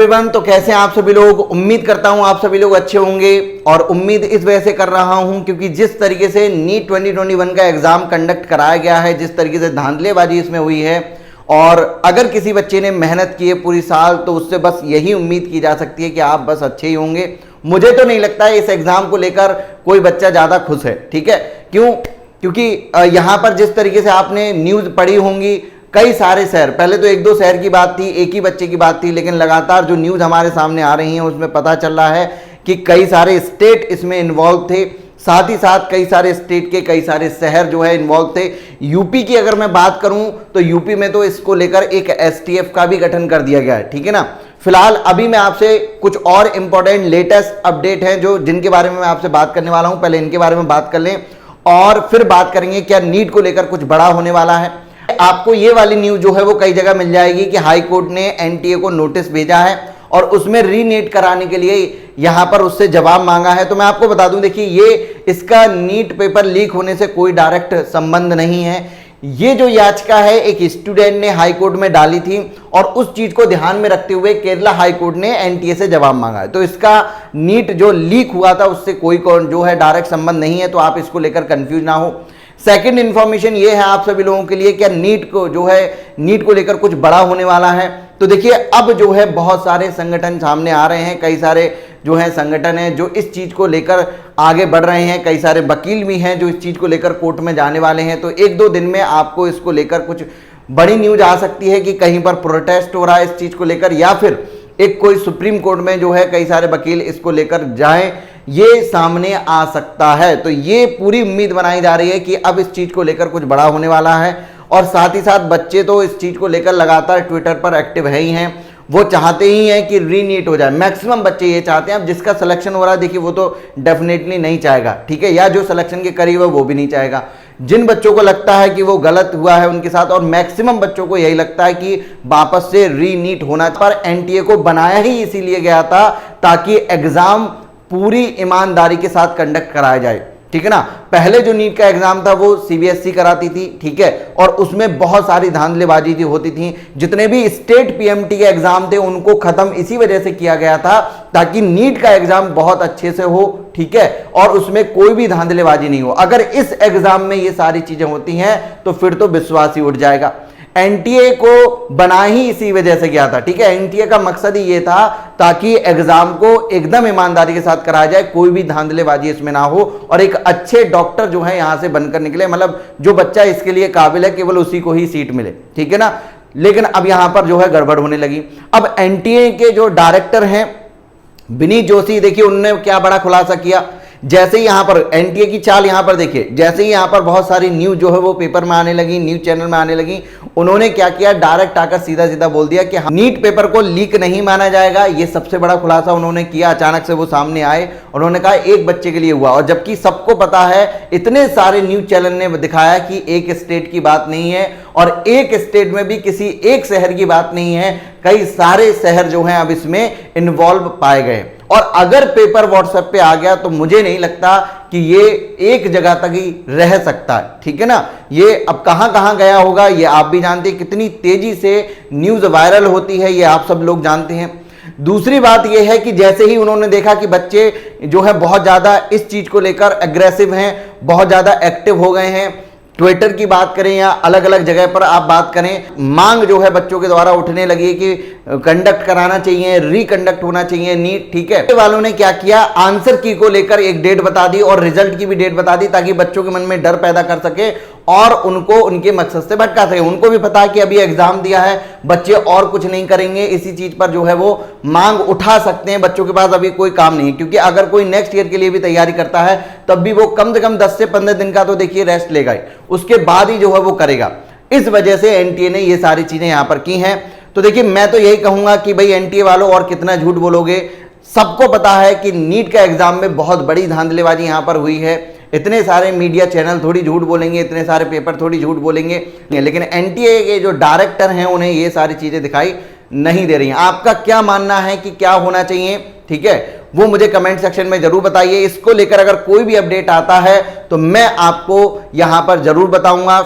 Everyone, तो कैसे हैं आप सभी लोग। उम्मीद करता हूं आप सभी लोग अच्छे होंगे। और उम्मीद इस वजह से कर रहा हूं क्योंकि जिस तरीके से नीट 2021 का एग्जाम कंडक्ट कराया गया है, जिस तरीके से धांधलेबाजी इसमें हुई है, और अगर किसी बच्चे ने मेहनत की है पूरी साल तो उससे बस यही उम्मीद की जा सकती है कि आप बस अच्छे ही होंगे। मुझे तो नहीं लगता है इस एग्जाम को लेकर कोई बच्चा ज्यादा खुश है। ठीक है, क्यों? क्योंकि यहां पर जिस तरीके से आपने न्यूज पढ़ी होंगी, कई सारे शहर, पहले तो एक दो शहर की बात थी, एक ही बच्चे की बात थी, लेकिन लगातार जो न्यूज हमारे सामने आ रही हैं उसमें पता चल रहा है कि कई सारे स्टेट इसमें इन्वॉल्व थे। साथ ही साथ कई सारे स्टेट के कई सारे शहर जो है इन्वॉल्व थे। यूपी की अगर मैं बात करूं तो यूपी में तो इसको लेकर एक एसटीएफ का भी गठन कर दिया गया है। ठीक है ना। फिलहाल अभी मैं आपसे कुछ और इंपॉर्टेंट लेटेस्ट अपडेट हैं जो जिनके बारे में मैं आपसे बात करने वाला हूं। पहले इनके बारे में बात कर लें और फिर बात करेंगे क्या नीट को लेकर कुछ बड़ा होने वाला है। आपको ये वाली न्यूज जो है वो कई जगह मिल जाएगी कि हाई कोर्ट ने एनटीए को नोटिस भेजा है और उसमें रीनीट कराने के लिए यहां पर उससे जवाब मांगा है। तो मैं आपको बता दूं, देखिए ये इसका नीट पेपर लीक होने से कोई डायरेक्ट संबंध नहीं है। ये जो याचिका है एक स्टूडेंट ने हाई कोर्ट में डाली थी और उस चीज को ध्यान में रखते हुए केरला हाई कोर्ट ने एनटीए से जवाब मांगा है। तो इसका नीट जो लीक हुआ था उससे कोई जो है डायरेक्ट संबंध नहीं है, तो आप इसको लेकर कंफ्यूज ना हो। सेकंड इंफॉर्मेशन ये है आप सभी लोगों के लिए, क्या नीट को लेकर कुछ बड़ा होने वाला है। तो देखिए अब जो है बहुत सारे संगठन सामने आ रहे हैं, कई सारे जो है संगठन हैं जो इस चीज को लेकर आगे बढ़ रहे हैं, कई सारे वकील भी हैं जो इस चीज को लेकर कोर्ट में जाने वाले हैं। तो एक दो दिन में आपको इसको लेकर कुछ बड़ी न्यूज आ सकती है कि कहीं पर प्रोटेस्ट हो रहा है इस चीज को लेकर, या फिर एक कोई सुप्रीम कोर्ट में जो है कई सारे वकील इसको लेकर जाएं, ये सामने आ सकता है। तो ये पूरी उम्मीद बनाई जा रही है कि अब इस चीज को लेकर कुछ बड़ा होने वाला है। और साथ ही साथ बच्चे तो इस चीज को लेकर लगातार ट्विटर पर एक्टिव है ही हैं, वो चाहते ही हैं कि रीनीट हो जाए। मैक्सिमम बच्चे ये चाहते हैं। अब जिसका सिलेक्शन हो रहा है देखिए वो तो डेफिनेटली नहीं चाहेगा, ठीक है, या जो सिलेक्शन के करीब है वो भी नहीं चाहेगा। जिन बच्चों को लगता है कि वो गलत हुआ है उनके साथ, और मैक्सिमम बच्चों को यही लगता है कि वापस से रीनीट होना। पर एनटीए को बनाया ही इसीलिए गया था ताकि एग्जाम पूरी ईमानदारी के साथ कंडक्ट कराया जाए। ठीक है ना। पहले जो नीट का एग्जाम था वो सीबीएसई कराती थी, ठीक है, और उसमें बहुत सारी धांधलेबाजी होती थी। जितने भी स्टेट पीएमटी के एग्जाम थे उनको खत्म इसी वजह से किया गया था ताकि नीट का एग्जाम बहुत अच्छे से हो, ठीक है, और उसमें कोई भी धांधलेबाजी नहीं हो। अगर इस एग्जाम में ये सारी चीजें होती हैं तो फिर तो विश्वास ही उठ जाएगा। एनटीए को बना ही इसी वजह से गया था, ठीक है। एनटीए का मकसद ही ये था ताकि एग्जाम को एकदम ईमानदारी के साथ कराया जाए, कोई भी धांधलेबाजी इसमें ना हो और एक अच्छे डॉक्टर जो है यहां से बनकर निकले, मतलब जो बच्चा इसके लिए काबिल है केवल उसी को ही सीट मिले, ठीक है ना। लेकिन अब यहां पर जो है गड़बड़ होने लगी। अब एनटीए के जो डायरेक्टर हैं विनीत जोशी, देखिए उन्होंने क्या बड़ा खुलासा किया। जैसे ही यहां पर एनटीए की चाल यहां पर देखिए, जैसे ही यहां पर बहुत सारी न्यूज जो है वो पेपर में आने लगी, न्यूज चैनल में आने लगी, उन्होंने क्या किया, डायरेक्ट आकर सीधा सीधा बोल दिया कि नीट पेपर को लीक नहीं माना जाएगा। ये सबसे बड़ा खुलासा उन्होंने किया। अचानक से वो सामने आए, उन्होंने कहा एक बच्चे के लिए हुआ, और जबकि सबको पता है, इतने सारे न्यूज चैनल ने दिखाया कि एक स्टेट की बात नहीं है और एक स्टेट में भी किसी एक शहर की बात नहीं है, कई सारे शहर जो हैं अब इसमें इन्वॉल्व पाए गए। और अगर पेपर व्हाट्सएप पे आ गया तो मुझे नहीं लगता कि ये एक जगह तक ही रह सकता है, ठीक है ना। ये अब कहां कहां गया होगा ये आप भी जानते हैं, कितनी तेजी से न्यूज वायरल होती है ये आप सब लोग जानते हैं। दूसरी बात यह है कि जैसे ही उन्होंने देखा कि बच्चे जो है बहुत ज्यादा इस चीज को लेकर एग्रेसिव हैं, बहुत ज्यादा एक्टिव हो गए हैं, ट्विटर की बात करें या अलग अलग जगह पर आप बात करें, मांग जो है बच्चों के द्वारा उठने लगी कि कंडक्ट कराना चाहिए, रिकंडक्ट होना चाहिए नीट, ठीक है। वालों ने क्या किया, आंसर की को लेकर एक डेट बता दी और रिजल्ट की भी डेट बता दी ताकि बच्चों के मन में डर पैदा कर सके और उनको उनके मकसद से भटका सके। उनको भी पता है कि अभी एग्जाम दिया है, बच्चे और कुछ नहीं करेंगे, इसी चीज पर जो है वो मांग उठा सकते हैं। बच्चों के पास अभी कोई काम नहीं है, क्योंकि अगर कोई नेक्स्ट ईयर के लिए भी तैयारी करता है तब भी वो कम से कम 10 से 15 दिन का तो देखिए रेस्ट लेगा ही, उसके बाद ही जो है वो करेगा। इस वजह से एनटीए ने ये सारी चीजें यहां पर की हैं। तो देखिए मैं तो यही कहूंगा कि भाई एनटीए वालों और कितना झूठ बोलोगे। सबको पता है कि नीट का एग्जाम में बहुत बड़ी धांधलेबाजी यहां पर हुई है। इतने सारे मीडिया चैनल थोड़ी झूठ बोलेंगे, इतने सारे पेपर थोड़ी झूठ बोलेंगे, लेकिन एनटीए के जो डायरेक्टर हैं उन्हें ये सारी चीजें दिखाई नहीं दे रही हैं। आपका क्या मानना है कि क्या होना चाहिए, ठीक है, वो मुझे कमेंट सेक्शन में जरूर बताइए। इसको लेकर अगर कोई भी अपडेट आता है तो मैं आपको यहां पर जरूर बताऊंगा।